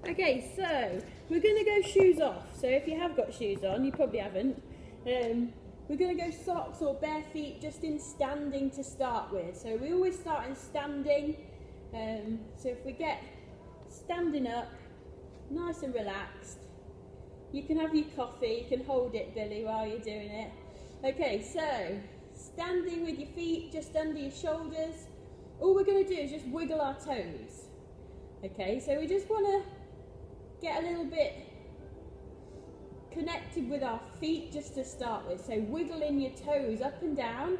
Okay, so we're going to go shoes off. So if you have got shoes on, you probably haven't. We're going to go socks or bare feet just in standing to start with. So we always start in standing. So if we get standing up, nice and relaxed. You can have your coffee, you can hold it, Billy, while you're doing it. Okay, so standing with your feet just under your shoulders. All we're going to do is just wiggle our toes. Okay, so we just want to get a little bit connected with our feet just to start with. So wiggling your toes up and down.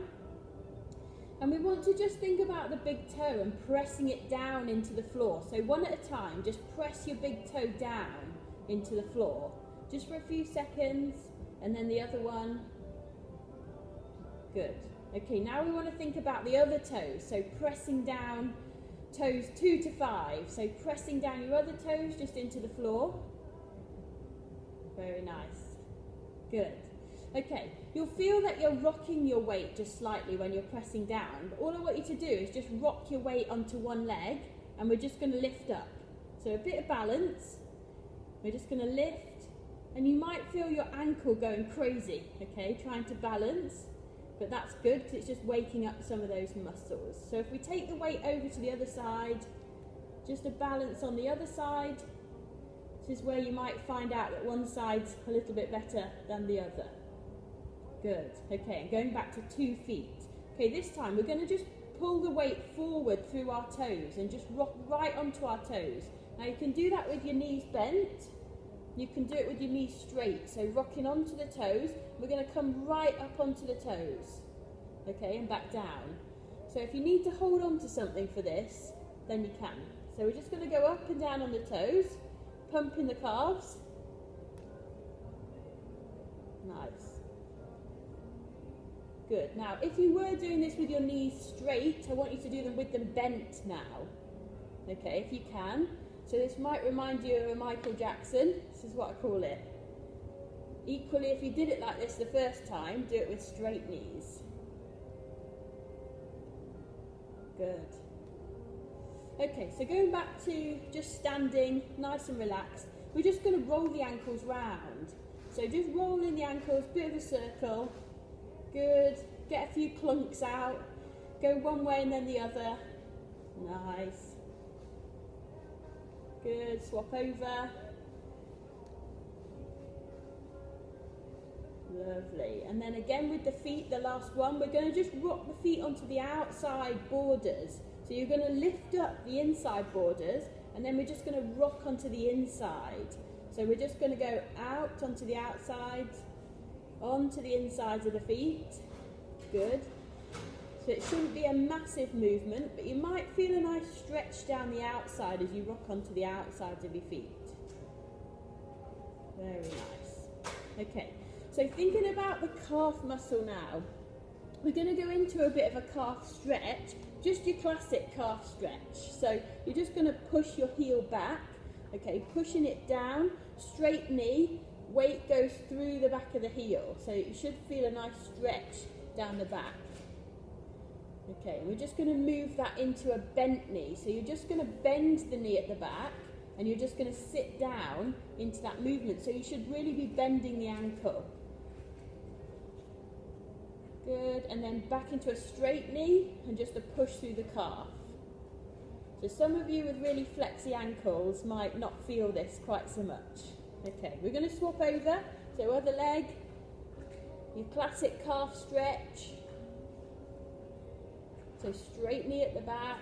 And we want to just think about the big toe and pressing it down into the floor. So one at a time, just press your big toe down into the floor. Just for a few seconds, and then the other one. Good. Okay, now we want to think about the other toes. So pressing down toes 2 to 5. So pressing down your other toes just into the floor. Very nice. Good. Okay, you'll feel that you're rocking your weight just slightly when you're pressing down. But all I want you to do is just rock your weight onto one leg, and we're just going to lift up. So a bit of balance. We're just going to lift, and you might feel your ankle going crazy, okay, trying to balance. But that's good because it's just waking up some of those muscles. So if we take the weight over to the other side, just a balance on the other side. This is where you might find out that one side's a little bit better than the other. Good. Okay, and going back to 2 feet. Okay, this time we're going to just pull the weight forward through our toes and just rock right onto our toes. Now you can do that with your knees bent. You can do it with your knees straight. So rocking onto the toes. We're going to come right up onto the toes. Okay, and back down. So if you need to hold on to something for this, then you can. So we're just going to go up and down on the toes, pumping the calves. Nice. Good. Now, if you were doing this with your knees straight, I want you to do them with them bent now. Okay, if you can. So this might remind you of a Michael Jackson. This is what I call it. Equally, if you did it like this the first time, do it with straight knees. Good. Okay, so going back to just standing, nice and relaxed, we're just going to roll the ankles round. So just rolling the ankles, bit of a circle. Good. Get a few clunks out. Go one way and then the other. Nice. Good. Swap over. Lovely. And then again with the feet, the last one, we're going to just rock the feet onto the outside borders. So you're going to lift up the inside borders, and then we're just going to rock onto the inside. So we're just going to go out onto the outside, onto the insides of the feet. Good. So it shouldn't be a massive movement, but you might feel a nice stretch down the outside as you rock onto the outsides of your feet. Very nice. Okay, so thinking about the calf muscle now, we're going to go into a bit of a calf stretch, just your classic calf stretch. So you're just going to push your heel back, okay, pushing it down, straight knee, weight goes through the back of the heel. So you should feel a nice stretch down the back. Okay, we're just going to move that into a bent knee. So you're just going to bend the knee at the back, and you're just going to sit down into that movement. So you should really be bending the ankle. Good, and then back into a straight knee, and just a push through the calf. So some of you with really flexy ankles might not feel this quite so much. Okay, we're going to swap over. So other leg, your classic calf stretch. So straight knee at the back,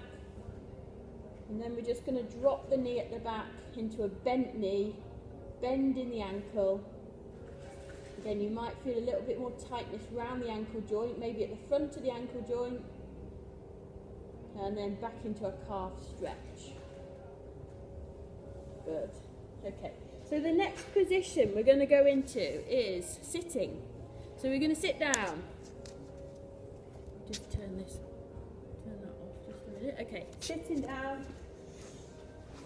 and then we're just going to drop the knee at the back into a bent knee, bending the ankle. Again, you might feel a little bit more tightness around the ankle joint, maybe at the front of the ankle joint, and then back into a calf stretch. Good. Okay, so the next position we're going to go into is sitting. So we're going to sit down. Just turn that off just a minute. Okay, sitting down.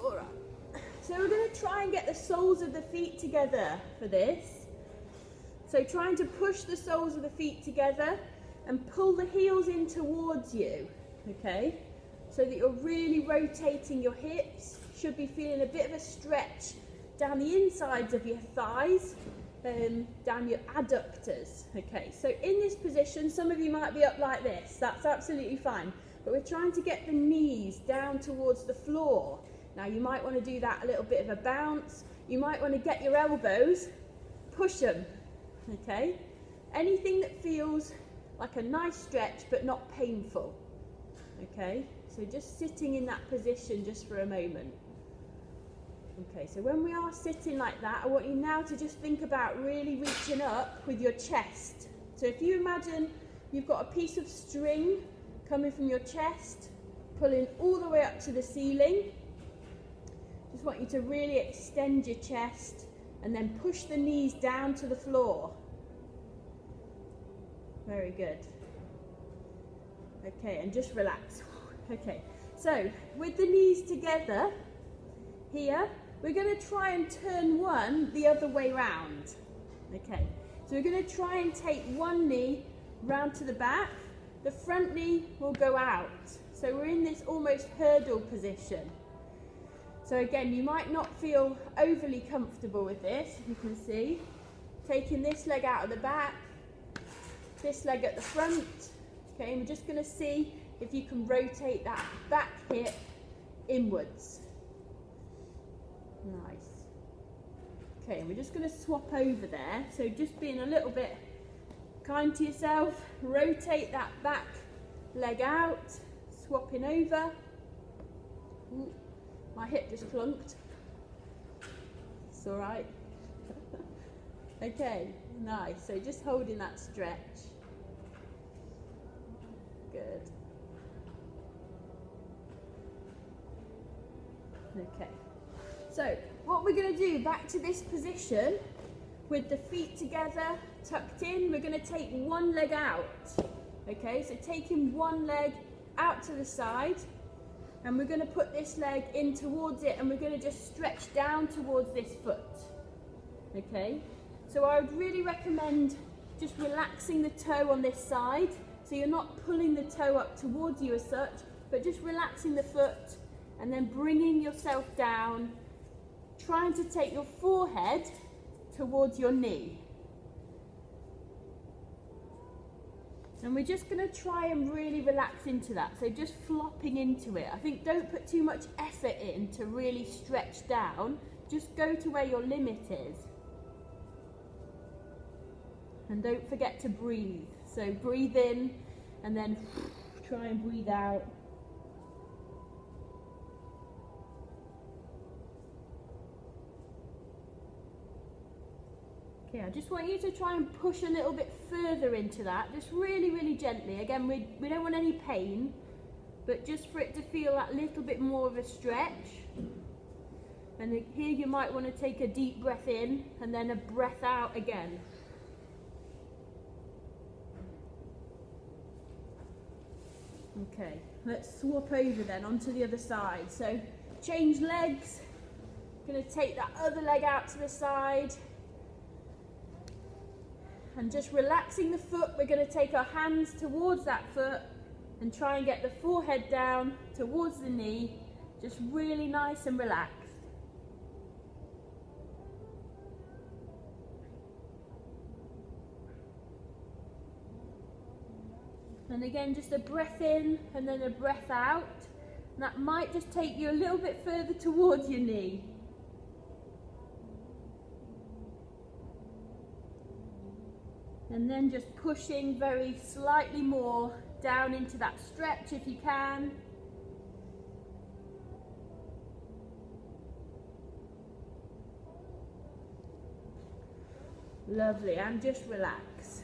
All right. So we're going to try and get the soles of the feet together for this. So trying to push the soles of the feet together and pull the heels in towards you, okay? So that you're really rotating your hips, should be feeling a bit of a stretch down the insides of your thighs, down your adductors. Okay, so in this position, some of you might be up like this. That's absolutely fine. But we're trying to get the knees down towards the floor. Now you might want to do that a little bit of a bounce. You might want to get your elbows, push them. Okay, anything that feels like a nice stretch but not painful. Okay, so just sitting in that position just for a moment. Okay, so when we are sitting like that, I want you now to just think about really reaching up with your chest. So if you imagine you've got a piece of string coming from your chest, pulling all the way up to the ceiling, just want you to really extend your chest and then push the knees down to the floor. Very good. Okay, and just relax. Okay, so with the knees together here, we're going to try and turn one the other way round. Okay, so we're going to try and take one knee round to the back. The front knee will go out. So we're in this almost hurdle position. So again, you might not feel overly comfortable with this, you can see. Taking this leg out of the back, this leg at the front. Okay, and we're just going to see if you can rotate that back hip inwards. Nice. Okay, and we're just going to swap over there. So just being a little bit kind to yourself, rotate that back leg out, swapping over. Ooh, my hip just clunked. It's all right. Okay, nice. So just holding that stretch. Good. Okay. So what we're going to do, back to this position, with the feet together, tucked in, we're going to take one leg out. Okay, so taking one leg out to the side, and we're going to put this leg in towards it, and we're going to just stretch down towards this foot. Okay, so I would really recommend just relaxing the toe on this side, so you're not pulling the toe up towards you as such, but just relaxing the foot and then bringing yourself down, trying to take your forehead towards your knee. And we're just going to try and really relax into that, so just flopping into it. I think don't put too much effort in to really stretch down, just go to where your limit is. And don't forget to breathe. So breathe in and then try and breathe out. Okay, I just want you to try and push a little bit further into that, just really, really gently. Again, we don't want any pain, but just for it to feel that little bit more of a stretch. And here you might want to take a deep breath in and then a breath out again. Okay, let's swap over then onto the other side. So change legs, going to take that other leg out to the side. And just relaxing the foot, we're going to take our hands towards that foot and try and get the forehead down towards the knee, just really nice and relaxed. And again, just a breath in and then a breath out. And that might just take you a little bit further towards your knee. And then just pushing very slightly more down into that stretch if you can. Lovely, and just relax.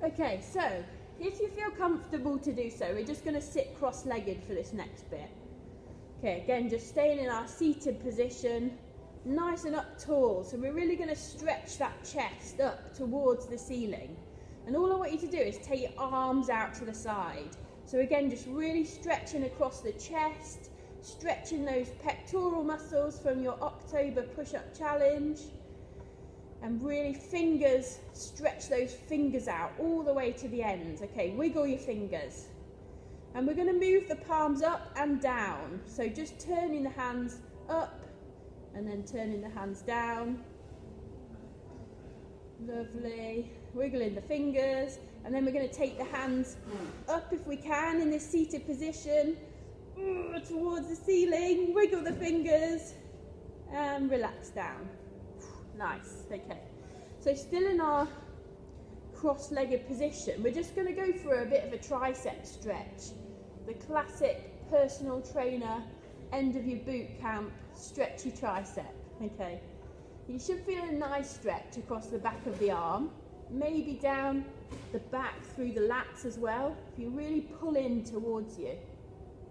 Okay, so if you feel comfortable to do so, we're just going to sit cross-legged for this next bit. Okay, again, just staying in our seated position, nice and up tall. So we're really going to stretch that chest up towards the ceiling. And all I want you to do is take your arms out to the side. So again, just really stretching across the chest, stretching those pectoral muscles from your October push-up challenge. And really stretch those fingers out all the way to the ends. Okay, wiggle your fingers. And we're going to move the palms up and down. So just turning the hands up and then turning the hands down. Lovely. Wiggling the fingers. And then we're going to take the hands up if we can in this seated position. Towards the ceiling. Wiggle the fingers. And relax down. Nice. Okay. So still in our cross-legged position, we're just going to go for a bit of a tricep stretch. The classic personal trainer end of your boot camp stretchy tricep. Okay, you should feel a nice stretch across the back of the arm, maybe down the back through the lats as well. If you really pull in towards you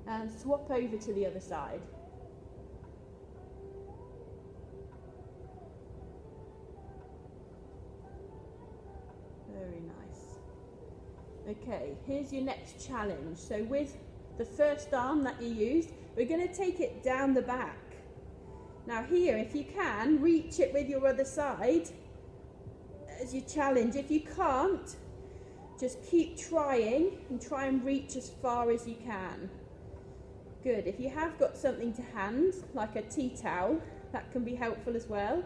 and swap over to the other side. Very nice. Okay, here's your next challenge. So with the first arm that you used, we're going to take it down the back. Now here, if you can, reach it with your other side as your challenge. If you can't, just keep trying and try and reach as far as you can. Good. If you have got something to hand, like a tea towel, that can be helpful as well.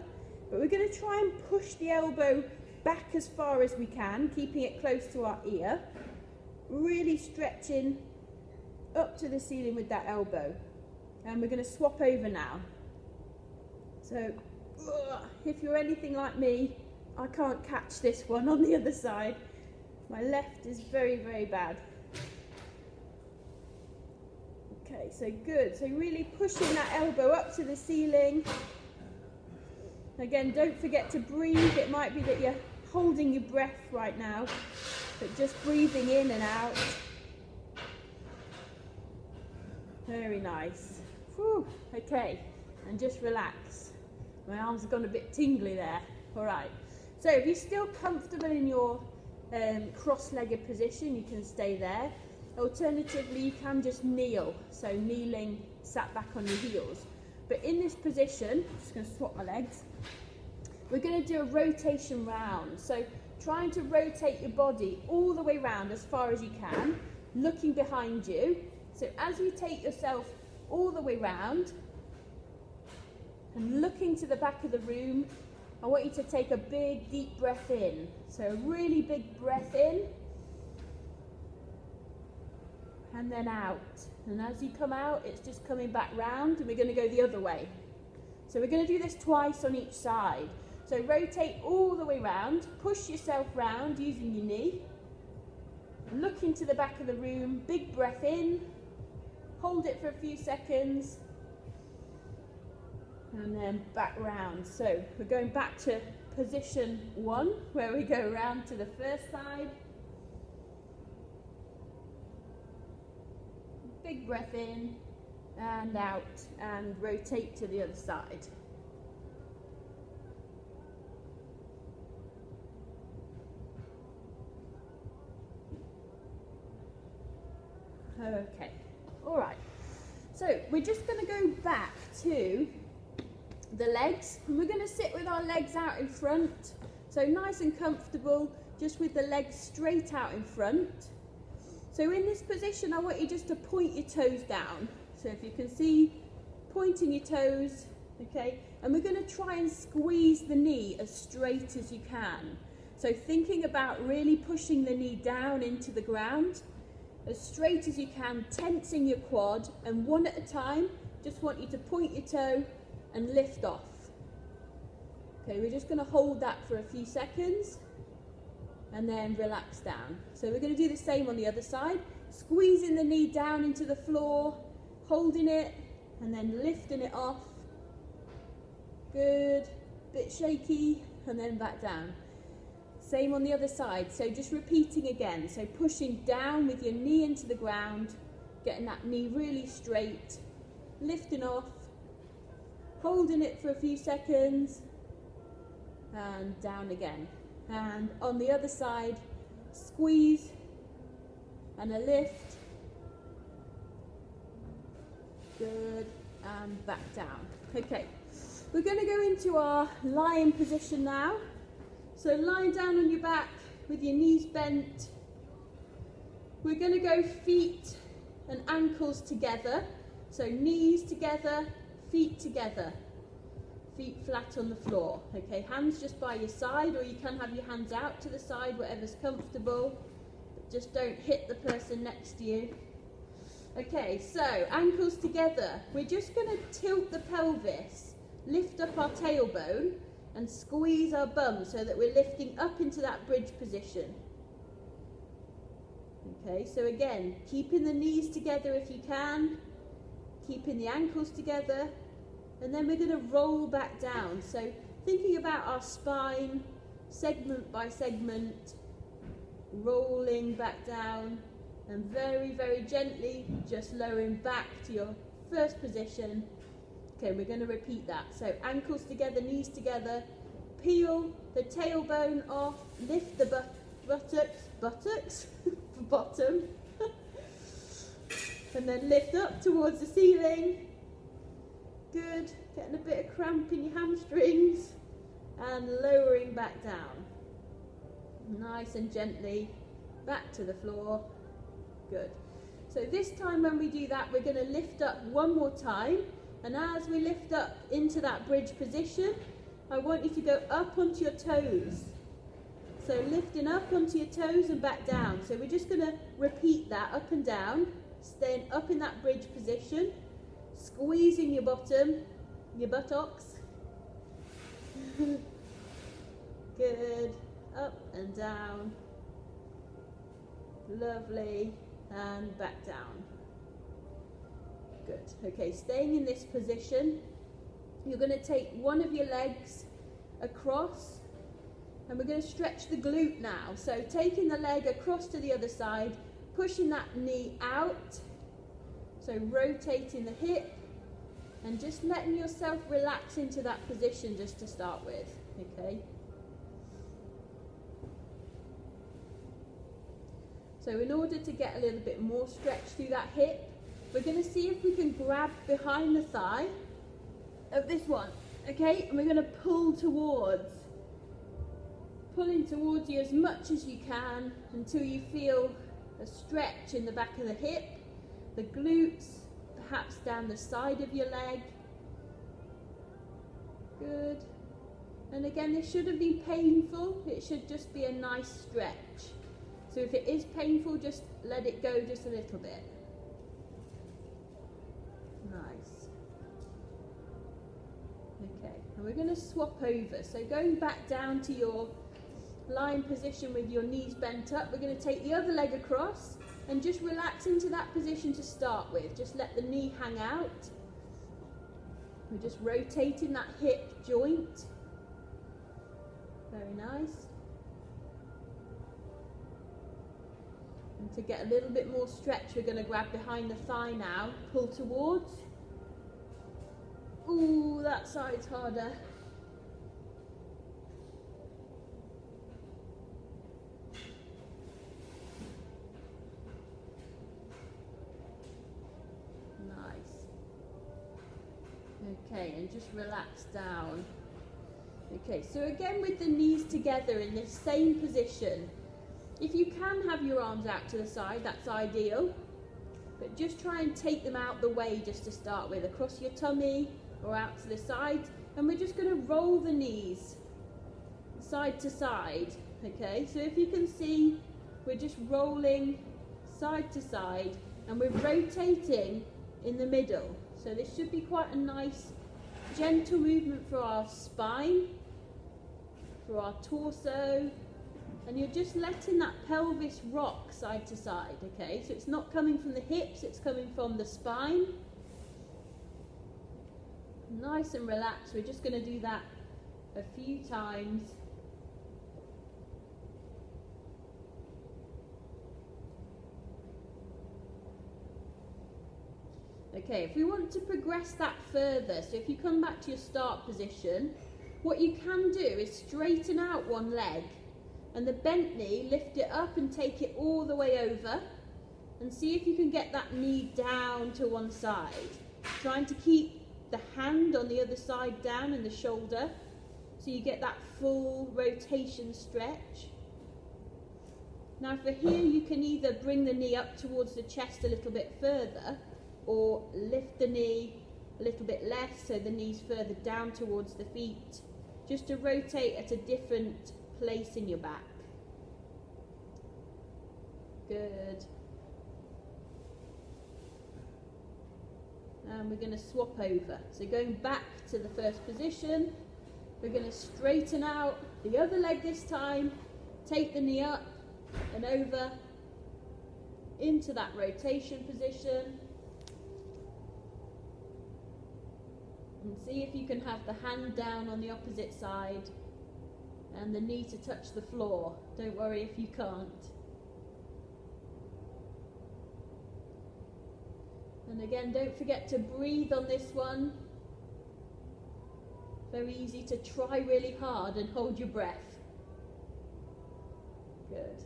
But we're going to try and push the elbow back as far as we can, keeping it close to our ear. Really stretching up to the ceiling with that elbow. And we're going to swap over now. So, if you're anything like me, I can't catch this one on the other side. My left is very, very bad. Okay, so good. So really pushing that elbow up to the ceiling. Again, don't forget to breathe. It might be that you're holding your breath right now, but just breathing in and out. Very nice. Whew. Okay, and just relax. My arms have gone a bit tingly there. All right. So if you're still comfortable in your cross-legged position, you can stay there. Alternatively, you can just kneel. So kneeling, sat back on your heels. But in this position, I'm just going to swap my legs. We're going to do a rotation round. So trying to rotate your body all the way round as far as you can, looking behind you. So as you take yourself all the way round and looking to the back of the room, I want you to take a big deep breath in. So a really big breath in and then out. And as you come out, it's just coming back round, and we're going to go the other way. So we're going to do this twice on each side. So rotate all the way round, push yourself round using your knee. Look into the back of the room, big breath in, hold it for a few seconds, and then back round. So we're going back to position 1, where we go round to the first side. Big breath in and out, and rotate to the other side. Okay, all right. So we're just going to go back to the legs, and we're going to sit with our legs out in front. So nice and comfortable, just with the legs straight out in front. So in this position, I want you just to point your toes down. So if you can see, pointing your toes, okay? And we're going to try and squeeze the knee as straight as you can. So thinking about really pushing the knee down into the ground, as straight as you can, tensing your quad, and one at a time, just want you to point your toe and lift off. Okay, we're just going to hold that for a few seconds and then relax down. So we're going to do the same on the other side, squeezing the knee down into the floor, holding it, and then lifting it off. Good, bit shaky, and then back down. Same on the other side, so just repeating again. So pushing down with your knee into the ground, getting that knee really straight, lifting off, holding it for a few seconds, and down again. And on the other side, squeeze and a lift. Good, and back down. Okay, we're going to go into our lying position now. So lying down on your back with your knees bent. We're going to go feet and ankles together. So knees together, feet together. Feet flat on the floor. Okay, hands just by your side, or you can have your hands out to the side, whatever's comfortable. But just don't hit the person next to you. Okay, so ankles together. We're just going to tilt the pelvis, lift up our tailbone, and squeeze our bum so that we're lifting up into that bridge position. Okay, so again, keeping the knees together if you can, keeping the ankles together, and then we're going to roll back down. So thinking about our spine, segment by segment, rolling back down, and very, very gently just lowering back to your first position. Okay, we're going to repeat that. So ankles together, knees together, peel the tailbone off, lift the buttocks for bottom, and then lift up towards the ceiling. Good, getting a bit of cramp in your hamstrings, and lowering back down. Nice and gently back to the floor. Good. So this time when we do that, we're going to lift up one more time, and as we lift up into that bridge position, I want you to go up onto your toes. So lifting up onto your toes and back down. So we're just going to repeat that up and down, staying up in that bridge position, squeezing your bottom, your buttocks. Good. Up and down. Lovely. And back down. Good. Okay, staying in this position, you're going to take one of your legs across, and we're going to stretch the glute now. So taking the leg across to the other side, pushing that knee out, so rotating the hip, and just letting yourself relax into that position just to start with. Okay. So in order to get a little bit more stretch through that hip, we're going to see if we can grab behind the thigh of this one, okay? And we're going to pull towards, pulling towards you as much as you can until you feel a stretch in the back of the hip, the glutes, perhaps down the side of your leg. Good. And again, this shouldn't be painful, it should just be a nice stretch. So if it is painful, just let it go just a little bit. Nice. Okay, and we're going to swap over. So going back down to your lying position with your knees bent up, we're going to take the other leg across and just relax into that position to start with. Just let the knee hang out. We're just rotating that hip joint. Very nice. And to get a little bit more stretch, we're going to grab behind the thigh now, pull towards. Ooh, that side's harder. Nice. Okay, and just relax down. Okay, so again with the knees together in this same position. If you can have your arms out to the side, that's ideal. But just try and take them out the way just to start with, across your tummy or out to the side. And we're just going to roll the knees side to side. Okay, so if you can see, we're just rolling side to side and we're rotating in the middle. So this should be quite a nice, gentle movement for our spine, for our torso. And you're just letting that pelvis rock side to side, okay? So it's not coming from the hips, it's coming from the spine. Nice and relaxed. We're just going to do that a few times. Okay, if we want to progress that further, so if you come back to your start position, what you can do is straighten out one leg. And the bent knee, lift it up and take it all the way over. And see if you can get that knee down to one side. Trying to keep the hand on the other side down and the shoulder. So you get that full rotation stretch. Now for here, you can either bring the knee up towards the chest a little bit further, or lift the knee a little bit less so the knee's further down towards the feet, just to rotate at a different place in your back. Good. And we're going to swap over. So going back to the first position, we're going to straighten out the other leg this time, take the knee up and over into that rotation position. And see if you can have the hand down on the opposite side and the knee to touch the floor. Don't worry if you can't. And again, don't forget to breathe on this one. Very easy to try really hard and hold your breath. Good.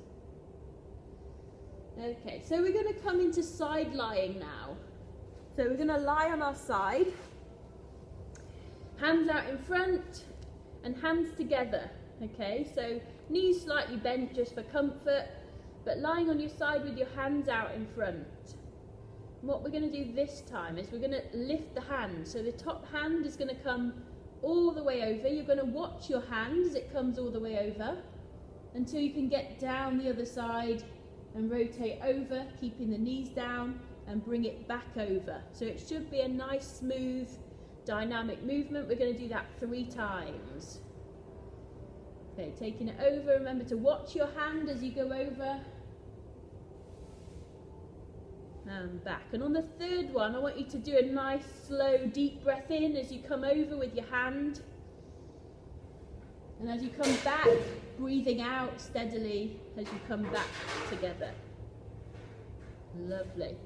Okay, so we're going to come into side lying now. So we're going to lie on our side. Hands out in front and hands together. Okay, so knees slightly bent just for comfort, but lying on your side with your hands out in front. And what we're going to do this time is we're going to lift the hand. So the top hand is going to come all the way over. You're going to watch your hand as it comes all the way over until you can get down the other side and rotate over, keeping the knees down, and bring it back over. So it should be a nice, smooth, dynamic movement. We're going to do that 3 times. Okay, taking it over. Remember to watch your hand as you go over. And back. And on the third one, I want you to do a nice, slow, deep breath in as you come over with your hand. And as you come back, breathing out steadily as you come back together. Lovely.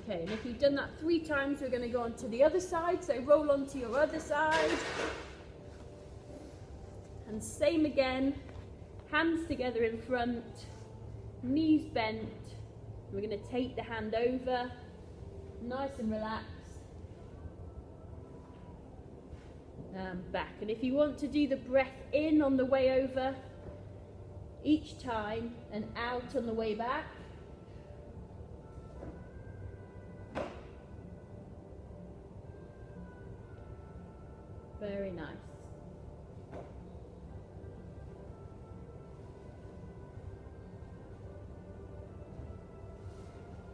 Okay, and if you've done that 3 times, we're going to go on to the other side. So roll onto your other side. And same again, hands together in front, knees bent. We're going to take the hand over, nice and relaxed. And back. And if you want to do the breath in on the way over each time and out on the way back. Very nice.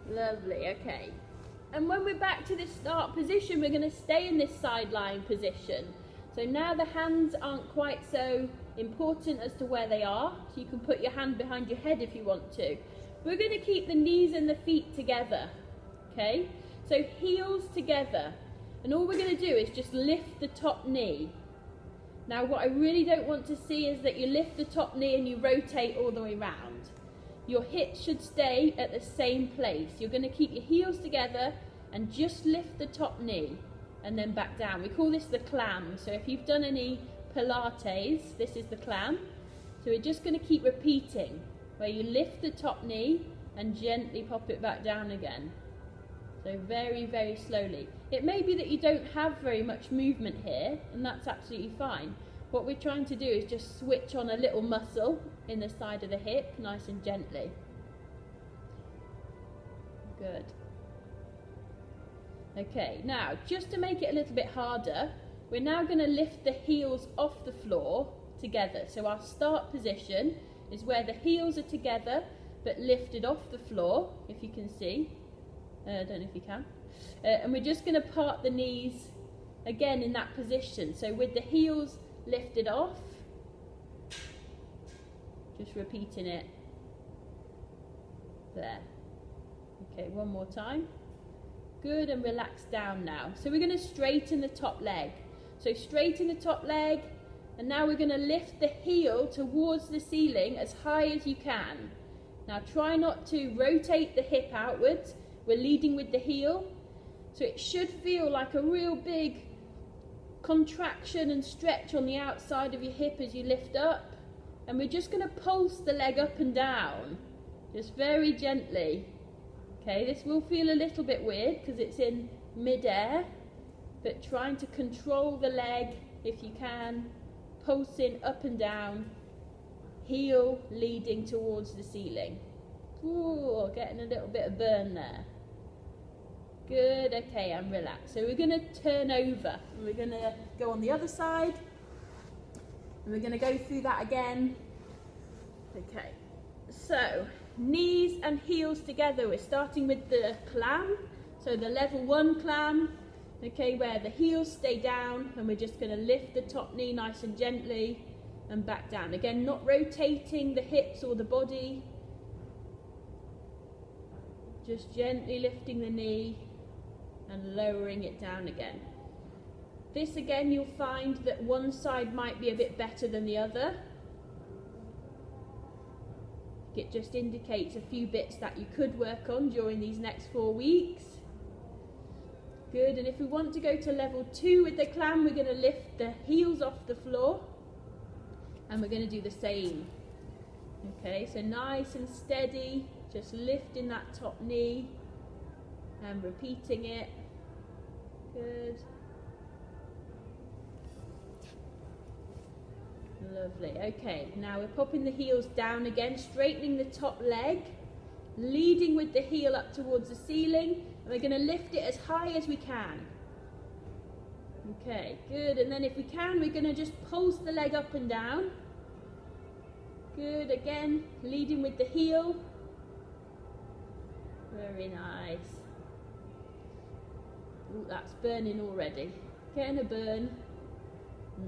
Lovely, okay. And when we're back to this start position, we're going to stay in this side lying position. So now the hands aren't quite so important as to where they are. So you can put your hand behind your head if you want to. We're going to keep the knees and the feet together. Okay? So heels together. And all we're going to do is just lift the top knee. Now what I really don't want to see is that you lift the top knee and you rotate all the way round. Your hips should stay at the same place. You're going to keep your heels together and just lift the top knee and then back down. We call this the clam. So if you've done any Pilates, this is the clam. So we're just going to keep repeating where you lift the top knee and gently pop it back down again. So very, very slowly. It may be that you don't have very much movement here, and that's absolutely fine. What we're trying to do is just switch on a little muscle in the side of the hip, nice and gently. Good. Okay, now just to make it a little bit harder, we're now going to lift the heels off the floor together. So our start position is where the heels are together but lifted off the floor, if you can see. I don't know if you can. And we're just going to part the knees again in that position. So with the heels lifted off, just repeating it there. Okay, one more time. Good, and relax down now. So we're going to straighten the top leg. So straighten the top leg, and now we're going to lift the heel towards the ceiling as high as you can. Now try not to rotate the hip outwards. We're leading with the heel. So it should feel like a real big contraction and stretch on the outside of your hip as you lift up. And we're just going to pulse the leg up and down, just very gently. Okay, this will feel a little bit weird because it's in mid-air, but trying to control the leg if you can, pulsing up and down heel leading towards the ceiling. Ooh, getting a little bit of burn there. Good, okay, and relax. So we're going to turn over. And we're going to go on the other side. And we're going to go through that again. Okay, so knees and heels together. We're starting with the clam. So the level 1 clam. Okay, where the heels stay down. And we're just going to lift the top knee nice and gently. And back down. Again, not rotating the hips or the body. Just gently lifting the knee and lowering it down again. This again, you'll find that one side might be a bit better than the other. It just indicates a few bits that you could work on during these next 4 weeks. Good, and if we want to go to level 2 with the clam, we're going to lift the heels off the floor. And we're going to do the same. Okay, so nice and steady, just lifting that top knee and repeating it. Good. Lovely. Okay, now we're popping the heels down again, straightening the top leg, leading with the heel up towards the ceiling, and we're going to lift it as high as we can. Okay, good, and then if we can, we're going to just pulse the leg up and down. Good, again, leading with the heel. Very nice. Ooh, that's burning already. Getting a burn.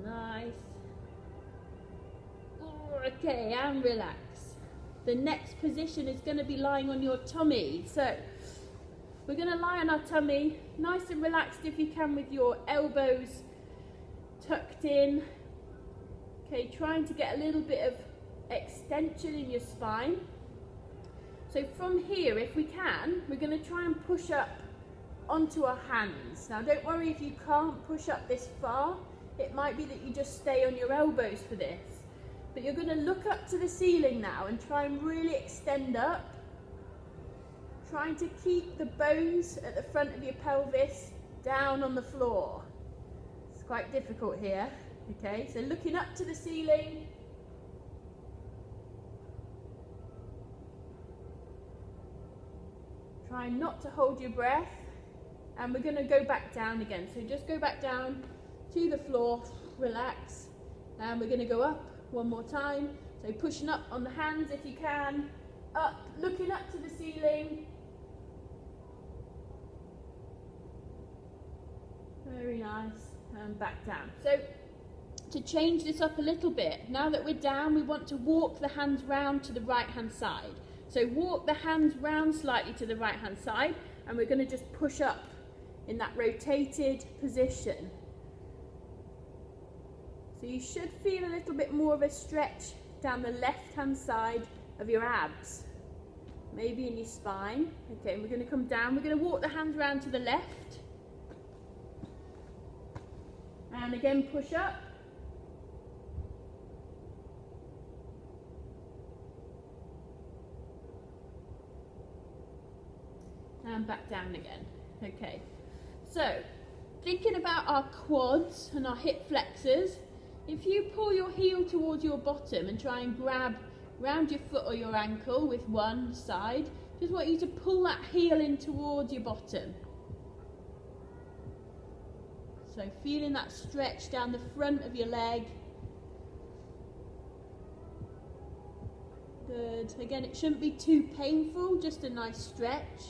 Nice. Ooh, okay, and relax. The next position is going to be lying on your tummy. So, we're going to lie on our tummy, nice and relaxed if you can, with your elbows tucked in. Okay, trying to get a little bit of extension in your spine. So from here, if we can, we're going to try and push up onto our hands. Now don't worry if you can't push up this far. It might be that you just stay on your elbows for this. But you're going to look up to the ceiling now and try and really extend up. Trying to keep the bones at the front of your pelvis down on the floor. It's quite difficult here. Okay, so looking up to the ceiling. Try not to hold your breath, and we're going to go back down again. So just go back down to the floor, relax, and we're going to go up one more time. So pushing up on the hands if you can, up, looking up to the ceiling. Very nice, and back down. So to change this up a little bit, now that we're down, we want to walk the hands round to the right hand side. So walk the hands round slightly to the right hand side, and we're going to just push up in that rotated position. So you should feel a little bit more of a stretch down the left hand side of your abs, maybe in your spine. Okay, we're going to come down, we're going to walk the hands round to the left, and again push up. And back down again. Okay, so thinking about our quads and our hip flexors, if you pull your heel towards your bottom and try and grab round your foot or your ankle with one side, just want you to pull that heel in towards your bottom. So feeling that stretch down the front of your leg. Good. Again, it shouldn't be too painful, just a nice stretch.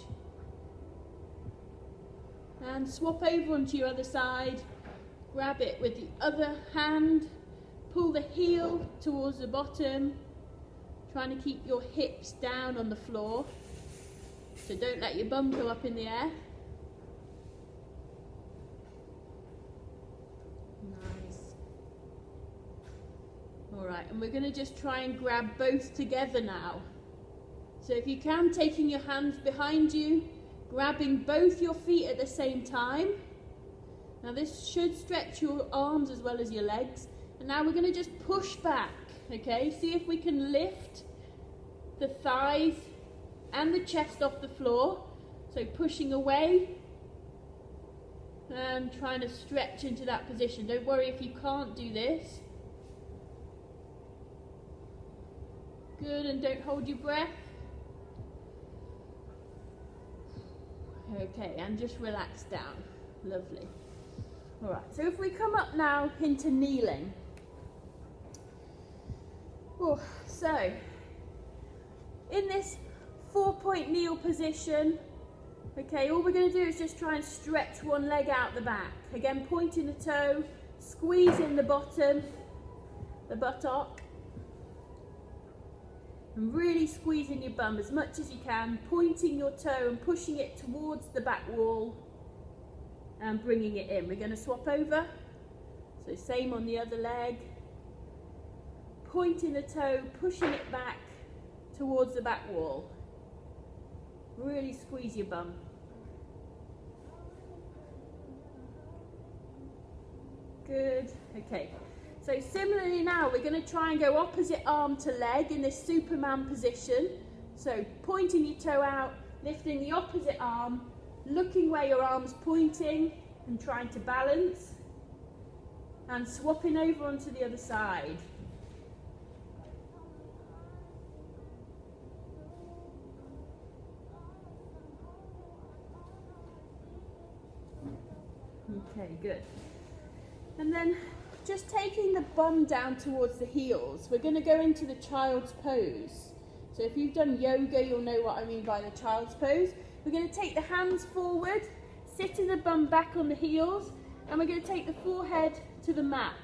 And swap over onto your other side, grab it with the other hand, pull the heel towards the bottom, trying to keep your hips down on the floor, so don't let your bum go up in the air. Nice. Alright, and we're going to just try and grab both together now. So if you can, taking your hands behind you, grabbing both your feet at the same time. Now this should stretch your arms as well as your legs. And now we're going to just push back, okay? See if we can lift the thighs and the chest off the floor. So pushing away and trying to stretch into that position. Don't worry if you can't do this. Good, and don't hold your breath. Okay, and just relax down. Lovely. All right, so if we come up now into kneeling. Oh, so in this 4-point kneel position, okay, all we're going to do is just try and stretch one leg out the back. Again, pointing the toe, squeezing the bottom, the buttock, and really squeezing your bum as much as you can, pointing your toe and pushing it towards the back wall and bringing it in. We're going to swap over. So same on the other leg. Pointing the toe, pushing it back towards the back wall. Really squeeze your bum. Good. Okay. So similarly now, we're going to try and go opposite arm to leg in this Superman position. So pointing your toe out, lifting the opposite arm, looking where your arm's pointing and trying to balance, and swapping over onto the other side. Okay, good. And then just taking the bum down towards the heels, we're going to go into the child's pose. So if you've done yoga, you'll know what I mean by the child's pose. We're going to take the hands forward, sitting the bum back on the heels, and we're going to take the forehead to the mat.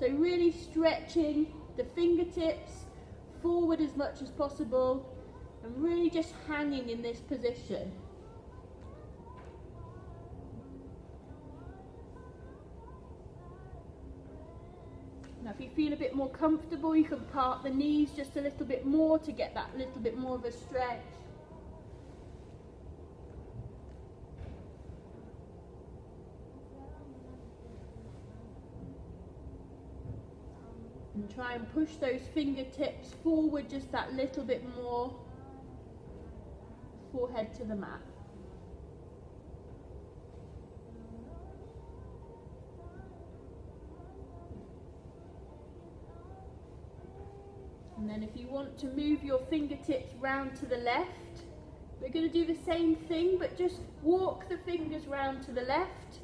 So really stretching the fingertips forward as much as possible, and really just hanging in this position. Now if you feel a bit more comfortable, you can part the knees just a little bit more to get that little bit more of a stretch. And try and push those fingertips forward just that little bit more. Forehead to the mat. And then if you want to move your fingertips round to the left, we're going to do the same thing, but just walk the fingers round to the left,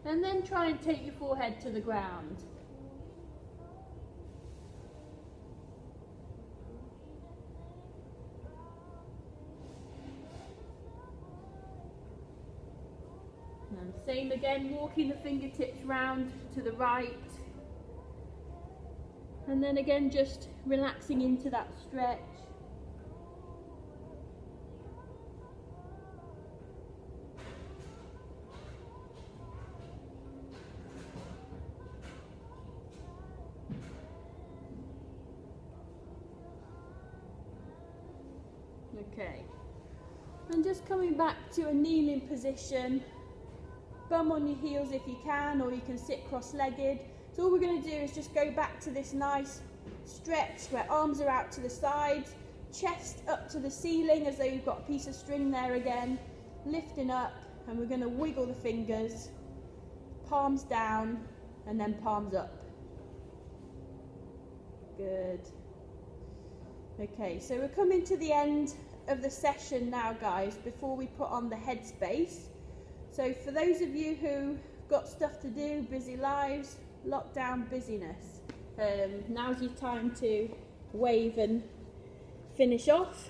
and then try and take your forehead to the ground. And same again, walking the fingertips round to the right. And then again, just relaxing into that stretch. Okay. And just coming back to a kneeling position. Bum on your heels if you can, or you can sit cross-legged. So all we're going to do is just go back to this nice stretch where arms are out to the sides, chest up to the ceiling as though you've got a piece of string there again, lifting up, and we're going to wiggle the fingers, palms down and then palms up. Good. Okay, so we're coming to the end of the session now, guys, before we put on the headspace. So for those of you who've got stuff to do, busy lives, lockdown busyness, now's your time to wave and finish off.